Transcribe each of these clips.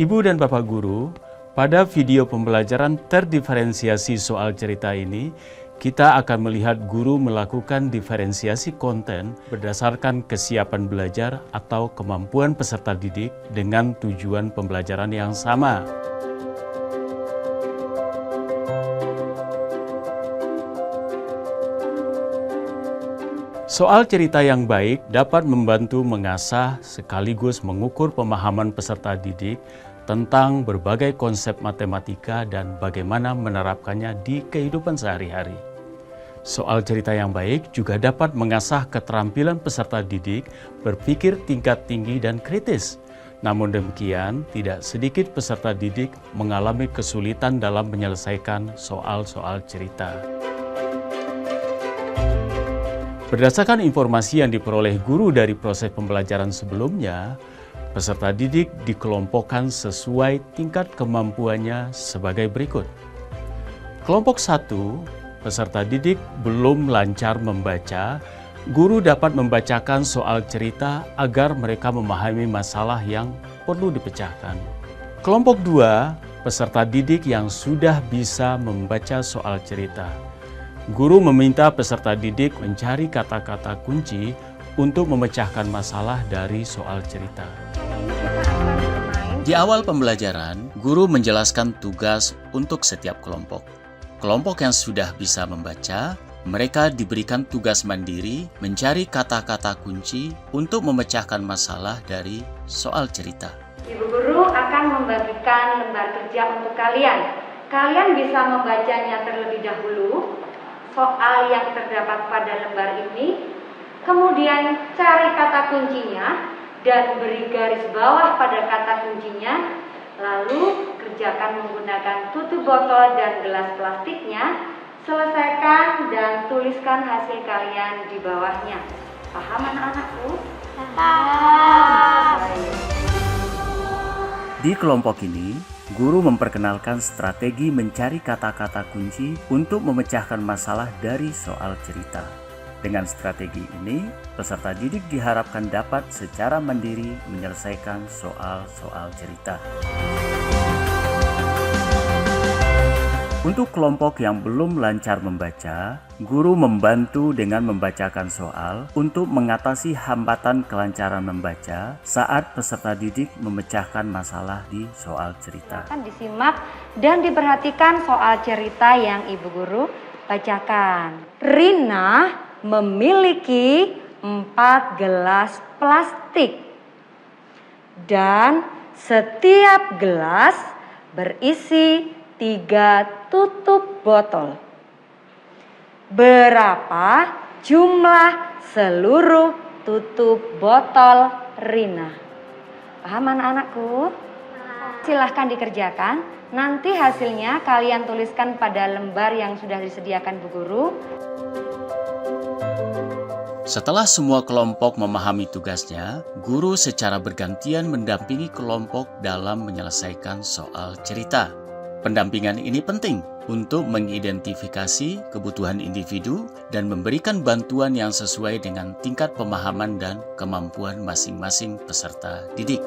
Ibu dan Bapak Guru, pada video pembelajaran terdiferensiasi soal cerita ini, kita akan melihat guru melakukan diferensiasi konten berdasarkan kesiapan belajar atau kemampuan peserta didik dengan tujuan pembelajaran yang sama. Soal cerita yang baik dapat membantu mengasah sekaligus mengukur pemahaman peserta didik tentang berbagai konsep matematika dan bagaimana menerapkannya di kehidupan sehari-hari. Soal cerita yang baik juga dapat mengasah keterampilan peserta didik berpikir tingkat tinggi dan kritis. Namun demikian, tidak sedikit peserta didik mengalami kesulitan dalam menyelesaikan soal-soal cerita. Berdasarkan informasi yang diperoleh guru dari proses pembelajaran sebelumnya, peserta didik dikelompokkan sesuai tingkat kemampuannya sebagai berikut. Kelompok 1, peserta didik belum lancar membaca, guru dapat membacakan soal cerita agar mereka memahami masalah yang perlu dipecahkan. Kelompok 2, peserta didik yang sudah bisa membaca soal cerita. Guru meminta peserta didik mencari kata-kata kunci untuk memecahkan masalah dari soal cerita. Di awal pembelajaran, guru menjelaskan tugas untuk setiap kelompok. Kelompok yang sudah bisa membaca, mereka diberikan tugas mandiri mencari kata-kata kunci untuk memecahkan masalah dari soal cerita. Ibu guru akan membagikan lembar kerja untuk kalian. Kalian bisa membacanya terlebih dahulu, soal yang terdapat pada lembar ini, kemudian cari kata kuncinya dan beri garis bawah pada kata kuncinya, lalu kerjakan menggunakan tutup botol dan gelas plastiknya, selesaikan dan tuliskan hasil kalian di bawahnya. Paham anak-anakku? Paham. Di kelompok ini, guru memperkenalkan strategi mencari kata-kata kunci untuk memecahkan masalah dari soal cerita. Dengan strategi ini, peserta didik diharapkan dapat secara mandiri menyelesaikan soal-soal cerita. Untuk kelompok yang belum lancar membaca, guru membantu dengan membacakan soal untuk mengatasi hambatan kelancaran membaca saat peserta didik memecahkan masalah di soal cerita. Akan disimak dan diperhatikan soal cerita yang Ibu Guru bacakan. Rina memiliki 4 gelas plastik dan setiap gelas berisi 3 tutup botol. Berapa jumlah seluruh tutup botol Rina? Paham anak-anakku? Silahkan dikerjakan. Nanti hasilnya kalian tuliskan pada lembar yang sudah disediakan Bu Guru. Setelah semua kelompok memahami tugasnya, guru secara bergantian mendampingi kelompok dalam menyelesaikan soal cerita. Pendampingan ini penting untuk mengidentifikasi kebutuhan individu dan memberikan bantuan yang sesuai dengan tingkat pemahaman dan kemampuan masing-masing peserta didik.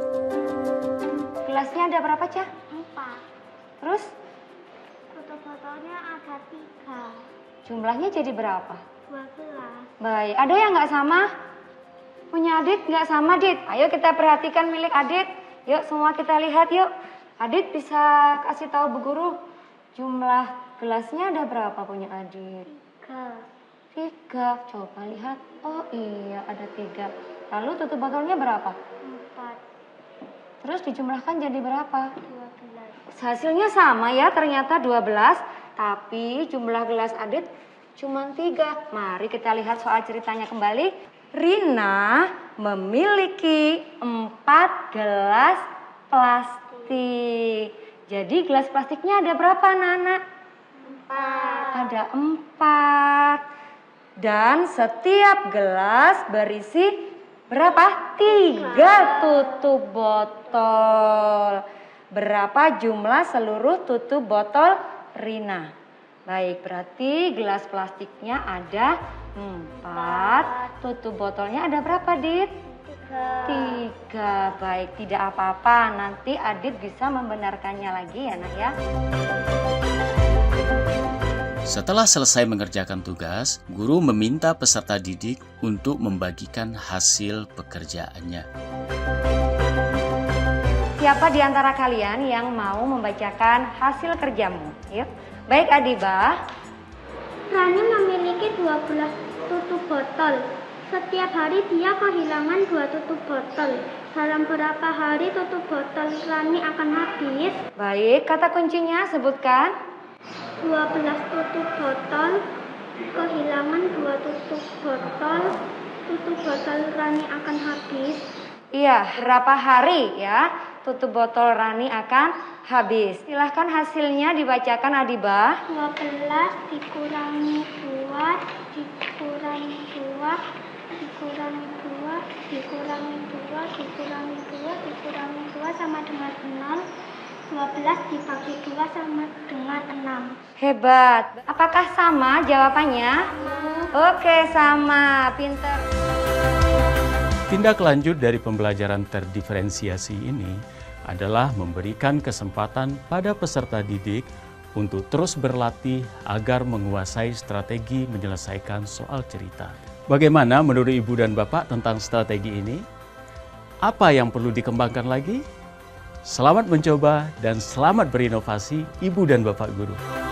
Gelasnya ada berapa, Cah? 4. Terus? Tutup botolnya ada 3. Jumlahnya jadi berapa? 12. Baik, ada yang nggak sama? Punya Adit nggak sama, Dit? Ayo kita perhatikan milik Adit. Yuk semua kita lihat yuk. Adit bisa kasih tahu Bu Guru jumlah gelasnya ada berapa punya Adit? 3. Coba lihat. Oh iya ada 3. Lalu tutup botolnya berapa? 4. Terus dijumlahkan jadi berapa? 12. Hasilnya sama ya, ternyata 12. Tapi jumlah gelas Adit cuma 3. Mari kita lihat soal ceritanya kembali. Rina memiliki 4 gelas plastik. Jadi gelas plastiknya ada berapa anak-anak? 4. Ada 4. Dan setiap gelas berisi berapa? 3 tutup botol. Berapa jumlah seluruh tutup botol Rina? Baik, berarti gelas plastiknya ada 4. Tutup botolnya ada berapa, Dit? 3. Baik, tidak apa-apa. Nanti Adit bisa membenarkannya lagi ya, Nak ya. Setelah selesai mengerjakan tugas, guru meminta peserta didik untuk membagikan hasil pekerjaannya. Siapa di antara kalian yang mau membacakan hasil kerjamu? Yuk. Baik, Adiba. Rani memiliki 12 tutup botol. Setiap hari dia kehilangan 2 tutup botol. Dalam berapa hari tutup botol Rani akan habis? Baik, kata kuncinya sebutkan. 12 tutup botol, kehilangan 2 tutup botol. Tutup botol Rani akan habis. Iya, berapa hari ya tutup botol Rani akan habis. Silahkan hasilnya dibacakan, Adiba. 12 dikurangi 2, dikurangi 2, dikurangi 2, dikurangi 2, dikurangi 2, dikurangi 2 sama dengan 0. 12 dibagi 2 sama dengan 6. Hebat. Apakah sama jawabannya? Oke, sama. Pinter. Tindak lanjut dari pembelajaran terdiferensiasi ini adalah memberikan kesempatan pada peserta didik untuk terus berlatih agar menguasai strategi menyelesaikan soal cerita. Bagaimana menurut Ibu dan Bapak tentang strategi ini? Apa yang perlu dikembangkan lagi? Selamat mencoba dan selamat berinovasi Ibu dan Bapak Guru.